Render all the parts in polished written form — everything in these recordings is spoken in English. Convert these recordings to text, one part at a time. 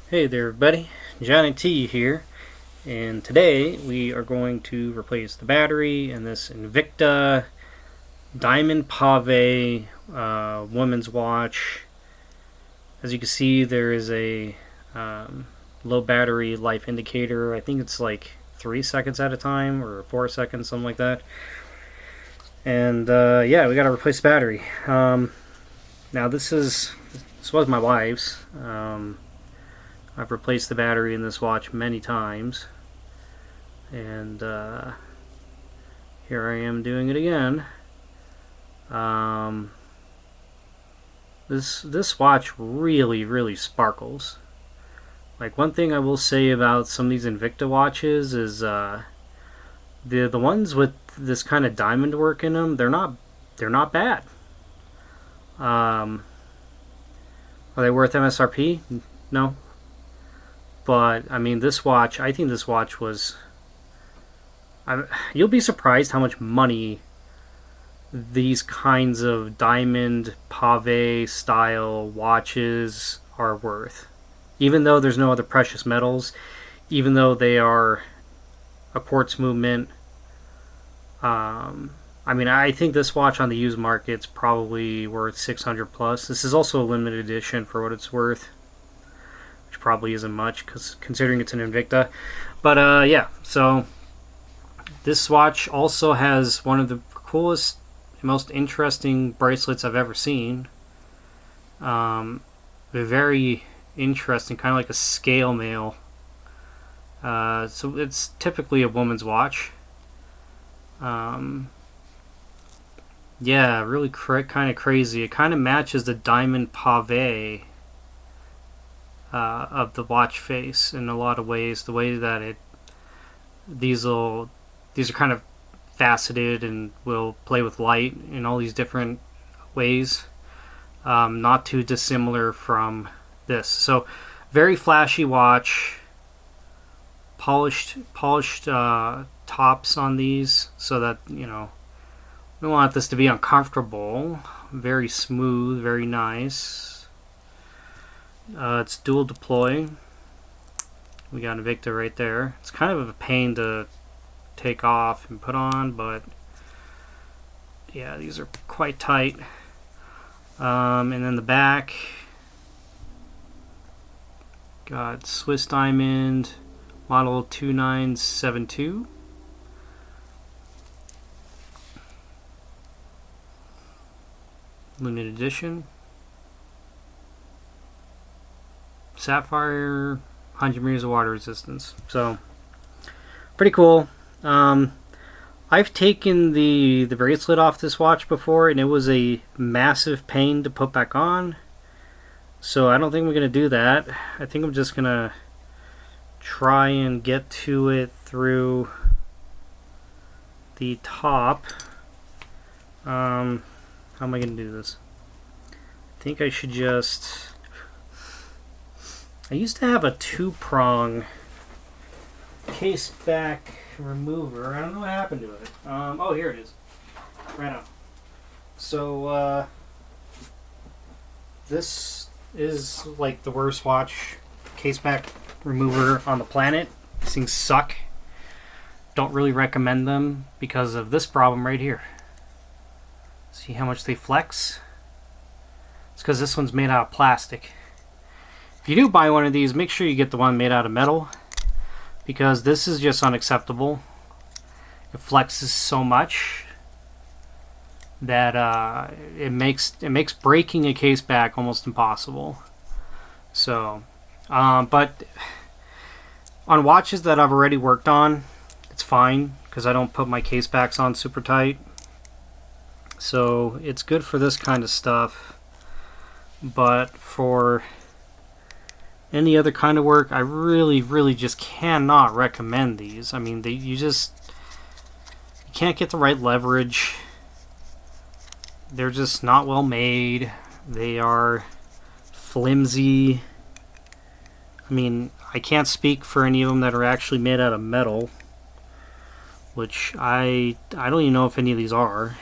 Hey there everybody, Johnny T here, and today we are going to replace the battery in this Invicta Diamond Pave woman's watch. As you can see, there is a low battery life indicator. I think it's like 3 seconds at a time or 4 seconds, something like that. And yeah, we got to replace the battery. Now this was my wife's. I've replaced the battery in this watch many times, and here I am doing it again. This watch really sparkles. Like, one thing I will say about some of these Invicta watches is the ones with this kind of diamond work in them, they're not bad. Are they worth MSRP? No. But I mean, I think this watch was. You'll be surprised how much money these kinds of diamond pave style watches are worth. Even though there's no other precious metals, even though they are a quartz movement. I mean, I think this watch on the used market's probably worth 600 plus. This is also a limited edition for what it's worth. Probably isn't much because considering it's an Invicta, but yeah. So this watch also has one of the coolest, most interesting bracelets I've ever seen. They're very interesting, kind of like a scale mail. So it's typically a woman's watch. Yeah, really kind of crazy. It kind of matches the diamond pave of the watch face in a lot of ways. The way that these are kind of faceted and will play with light in all these different ways. Not too dissimilar from this. So very flashy watch. Polished tops on these so that we don't want this to be uncomfortable. Very smooth, very nice. It's dual deploy. We got Invicta right there. It's kind of a pain to take off and put on, but yeah, these are quite tight. And then the back, got Swiss Diamond model 2972. Limited edition. Sapphire, 100 meters of water resistance. So pretty cool. I've taken the bracelet off this watch before, and it was a massive pain to put back on. So I don't think we're gonna do that. I think I'm just gonna try and get to it through the top. How am I gonna do this? I think I should just. I used to have a 2-prong case back remover. I don't know what happened to it. Oh, here it is. Right now. So, this is like the worst watch case back remover on the planet. These things suck. Don't really recommend them because of this problem right here. See how much they flex? It's because this one's made out of plastic. If you do buy one of these, make sure you get the one made out of metal, because this is just unacceptable. It flexes so much that it makes breaking a case back almost impossible. So, but on watches that I've already worked on, it's fine because I don't put my case backs on super tight. So it's good for this kind of stuff, but for any other kind of work, I really just cannot recommend these. I mean, you can't get the right leverage. They're just not well made. They are flimsy. I mean, I can't speak for any of them that are actually made out of metal, which I don't even know if any of these are,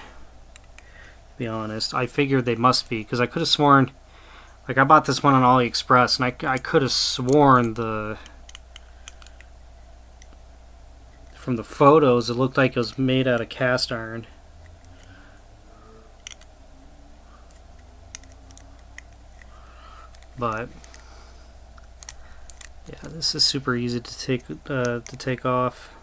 to be honest. I figured they must be, because I could have sworn Like, I bought this one on AliExpress, and I could have sworn from the photos, it looked like it was made out of cast iron. But yeah, this is super easy to take off.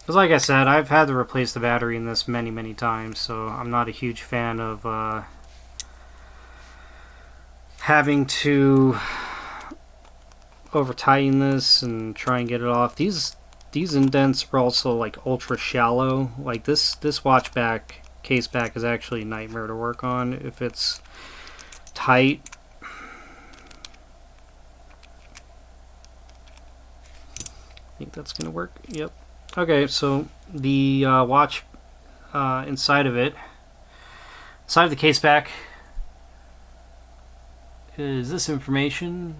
Because like I said, I've had to replace the battery in this many times, so I'm not a huge fan of having to over tighten this and try and get it off. These indents are also like ultra shallow. Like this watch back, case back is actually a nightmare to work on if it's tight. I think that's gonna work. Yep. Okay, so the watch inside of the case back is this information.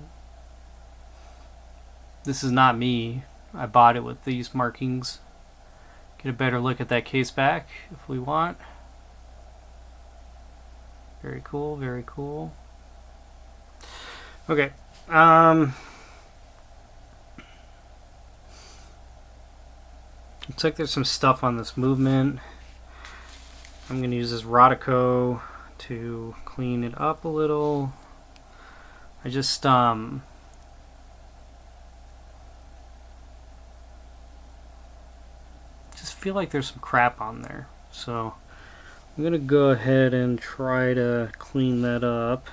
This is not me. I bought it with these markings. Get a better look at that case back if we want. Very cool, very cool. Okay. Looks like there's some stuff on this movement. I'm going to use this Rodico to clean it up a little. I just feel like there's some crap on there. So I'm going to go ahead and try to clean that up.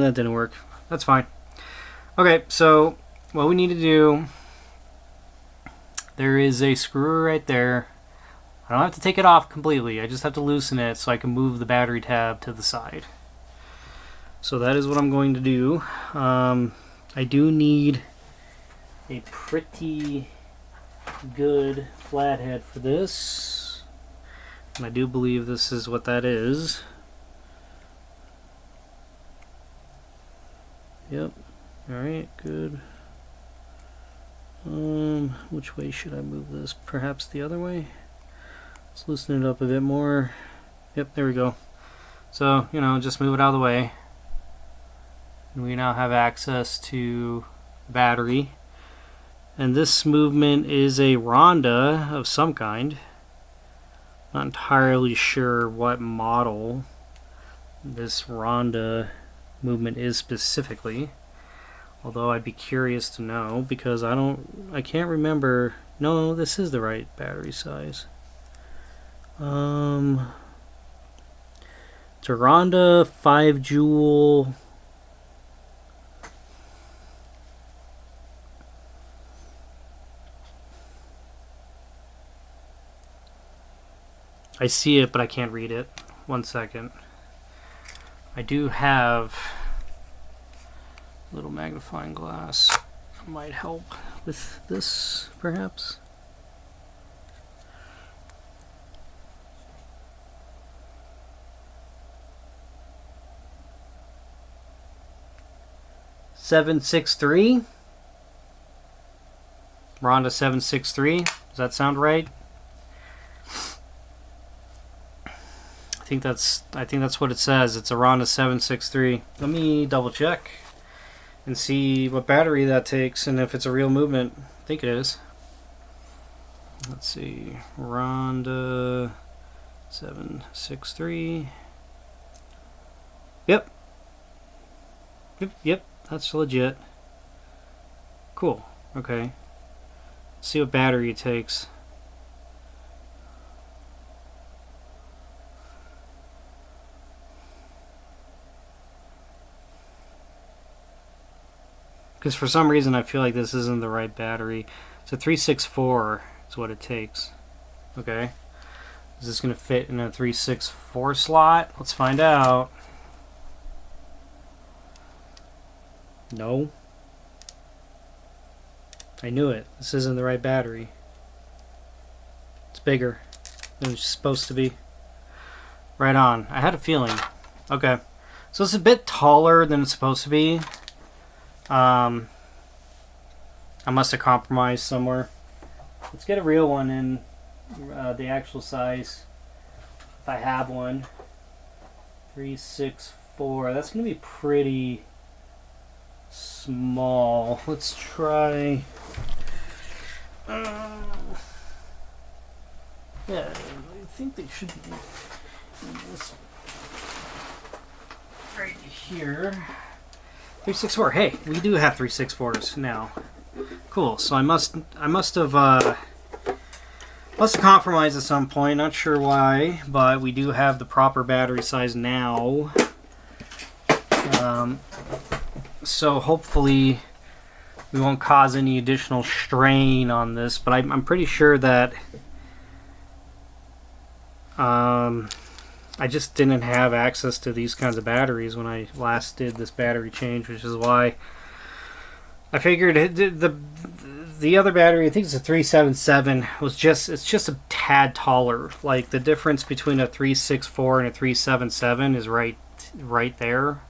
That didn't work. That's fine. Okay, so what we need to do, there is a screw right there. I don't have to take it off completely. I just have to loosen it so I can move the battery tab to the side. So that is what I'm going to do. I do need a pretty good flathead for this. And I do believe this is what that is. Yep. Alright, good. Which way should I move this? Perhaps the other way? Let's loosen it up a bit more. Yep, there we go. So, you know, just move it out of the way. And we now have access to battery. And this movement is a Ronda of some kind. Not entirely sure what model this Ronda movement is specifically. Although I'd be curious to know because I can't remember. No, this is the right battery size. It's a Ronda 5 joule. I see it, but I can't read it. 1 second. I do have a little magnifying glass. Might help with this, perhaps. .763. Ronda 763. Does that sound right? I think that's what it says. It's a Ronda 763. Let me double check and see what battery that takes and if it's a real movement. I think it is. Let's see. Ronda 763. Yep. Yep. That's legit. Cool. Okay. Let's see what battery it takes. Because for some reason I feel like this isn't the right battery. It's a 364 is what it takes. Okay. Is this going to fit in a 364 slot? Let's find out. No. I knew it. This isn't the right battery. It's bigger than it's supposed to be. Right on. I had a feeling. Okay. So it's a bit taller than it's supposed to be. I must have compromised somewhere. Let's get a real one in the actual size. If I have one. 364. That's going to be pretty small. Let's try. Yeah, I think they should be in this right here. 364. Hey, we do have 364s now. Cool. So I must have compromised at some point. Not sure why, but we do have the proper battery size now. So hopefully we won't cause any additional strain on this. But I'm pretty sure that I just didn't have access to these kinds of batteries when I last did this battery change, which is why I figured the other battery, I think it's a 377, it's just a tad taller. Like the difference between a 364 and a 377 is right there,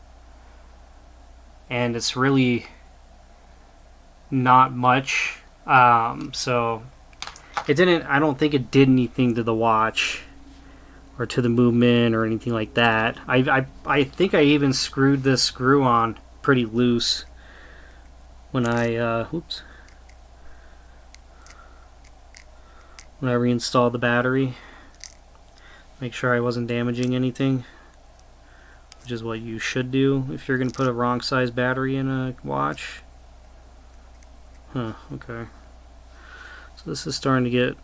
and it's really not much. So it didn't. I don't think it did anything to the watch or to the movement or anything like that. I think I even screwed this screw on pretty loose when I when I reinstalled the battery. Make sure I wasn't damaging anything, which is what you should do if you're going to put a wrong size battery in a watch. Huh, okay. So this is starting to get...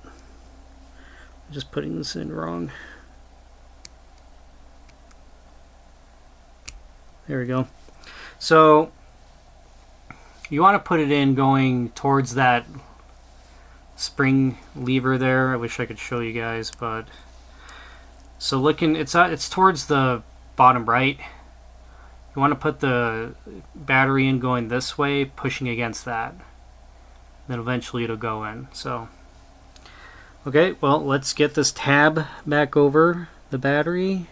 I'm just putting this in wrong. There we go. So you want to put it in going towards that spring lever there. I wish I could show you guys, but so looking, it's towards the bottom right. You want to put the battery in going this way, pushing against that. Then eventually it'll go in. So okay, well, let's get this tab back over the battery.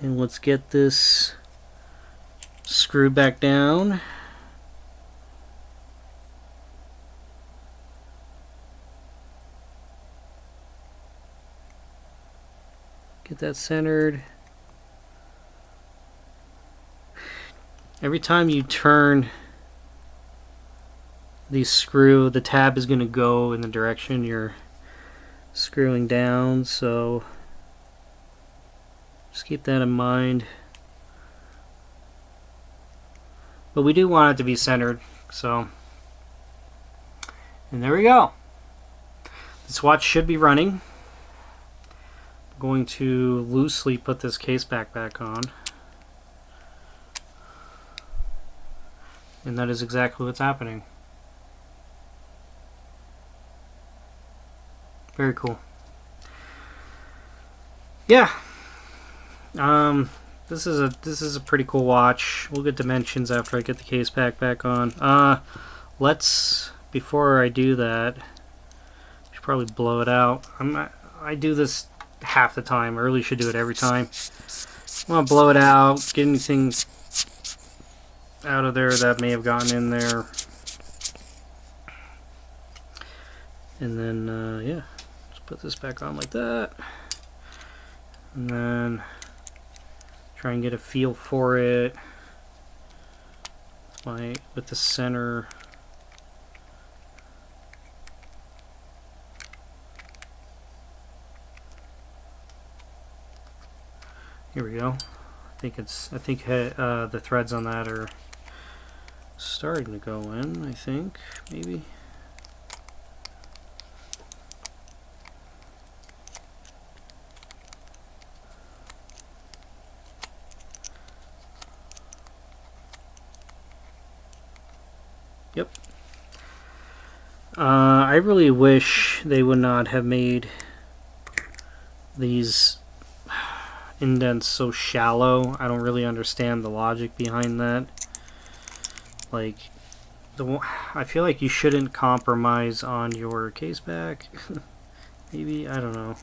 And let's get this screwed back down. Get that centered. Every time you turn the screw, the tab is going to go in the direction you're screwing down, so just keep that in mind. But we do want it to be centered, so. And there we go. This watch should be running. I'm going to loosely put this case back on. And that is exactly what's happening. Very cool. Yeah. This is a pretty cool watch. We'll get dimensions after I get the case back on. Let's, before I do that, I should probably blow it out. I do this half the time. I really should do it every time. I want to blow it out, get anything out of there that may have gotten in there, and then yeah, just put this back on like that, and then try and get a feel for it with the center. Here we go. I think the threads on that are starting to go in, I think, maybe. Yep. I really wish they would not have made these indents so shallow. I don't really understand the logic behind that. Like, I feel like you shouldn't compromise on your case back. Maybe, I don't know.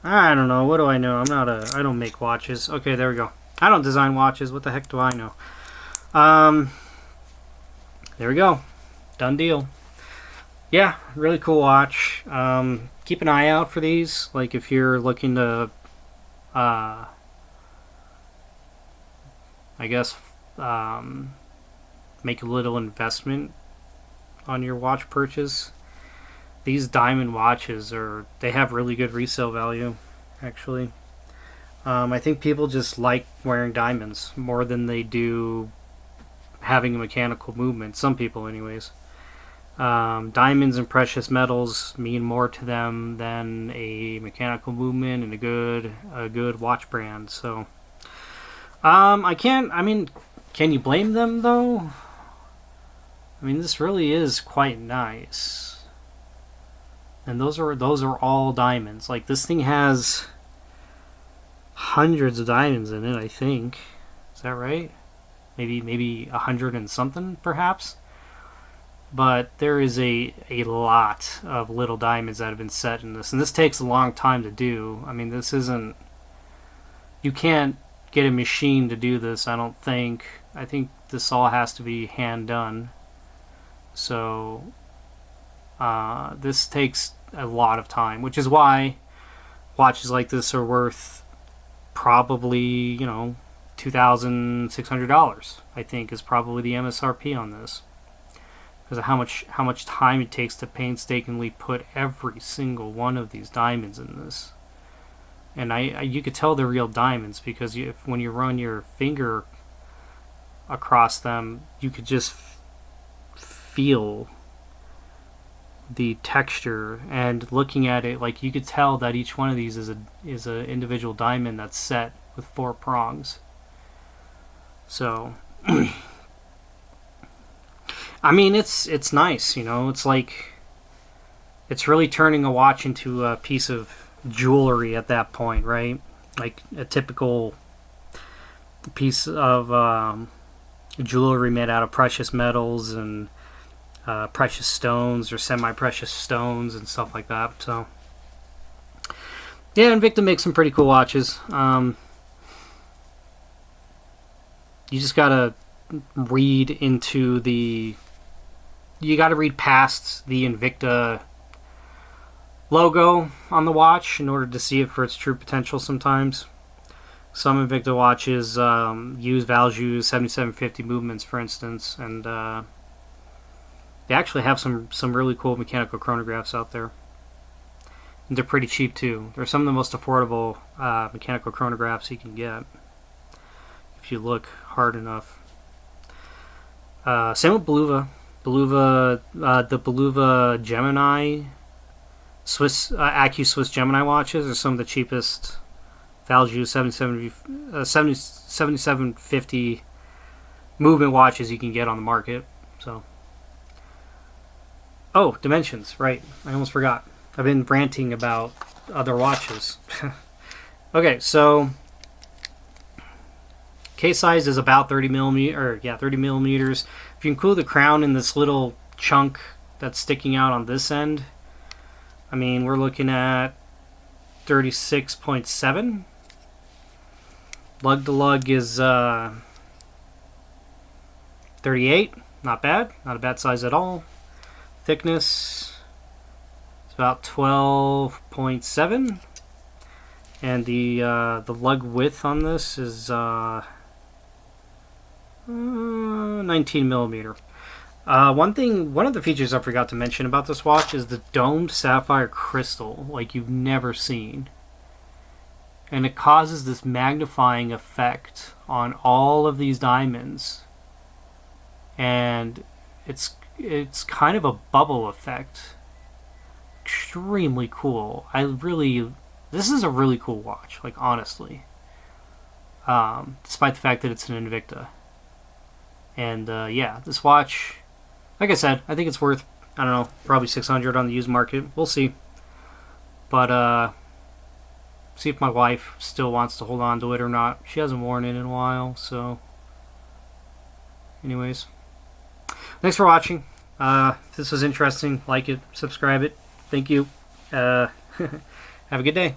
I don't know. What do I know? I don't make watches. Okay, there we go. I don't design watches. What the heck do I know? Um, there we go. Done deal. Yeah, really cool watch. Keep an eye out for these. Like if you're looking to, I guess, make a little investment on your watch purchase. These diamond watches they have really good resale value, actually. I think people just like wearing diamonds more than they do having a mechanical movement. Some people, anyways. Diamonds and precious metals mean more to them than a mechanical movement and a good watch brand. So, I can't. I mean, can you blame them though? I mean, this really is quite nice, and those are all diamonds. Like this thing has hundreds of diamonds in it. I think. Is that right? Maybe 100 and something, perhaps. But there is a lot of little diamonds that have been set in this, and this takes a long time to do. I mean, this isn't. You can't get a machine to do this, I don't think. I think this all has to be hand done. So, this takes a lot of time, which is why watches like this are worth probably, $2,600. I think is probably the MSRP on this, because of how much time it takes to painstakingly put every single one of these diamonds in this. And you could tell they're real diamonds because when you run your finger across them, you could just feel the texture. And looking at it, like you could tell that each one of these is a individual diamond that's set with 4 prongs. So. I mean, it's nice, It's like it's really turning a watch into a piece of jewelry at that point, right? Like a typical piece of jewelry made out of precious metals and precious stones or semi-precious stones and stuff like that. So, yeah, Invicta makes some pretty cool watches. You just gotta read into the. You got to read past the Invicta logo on the watch in order to see it for its true potential sometimes. Some Invicta watches use Valjoux 7750 movements, for instance, and they actually have some really cool mechanical chronographs out there. And they're pretty cheap too. They're some of the most affordable mechanical chronographs you can get if you look hard enough. Same with Beluva. The Beluva Gemini Swiss Swiss Gemini watches are some of the cheapest Valjoux 7750 movement watches you can get on the market. So, dimensions, right? I almost forgot. I've been ranting about other watches. Okay, so case size is about 30 millimeters. If you include the crown in this little chunk that's sticking out on this end, I mean, we're looking at 36.7. Lug to lug is 38. Not bad. Not a bad size at all. Thickness is about 12.7. And the lug width on this is 19 millimeter. One of the features I forgot to mention about this watch is the domed sapphire crystal, like you've never seen. And it causes this magnifying effect on all of these diamonds. And it's kind of a bubble effect. Extremely cool. This is a really cool watch, like honestly. Despite the fact that it's an Invicta. And yeah, this watch, like I said, I think it's worth, I don't know, probably $600 on the used market. We'll see. But see if my wife still wants to hold on to it or not. She hasn't worn it in a while, so anyways. Thanks for watching. If this was interesting, like it, subscribe it. Thank you. Have a good day.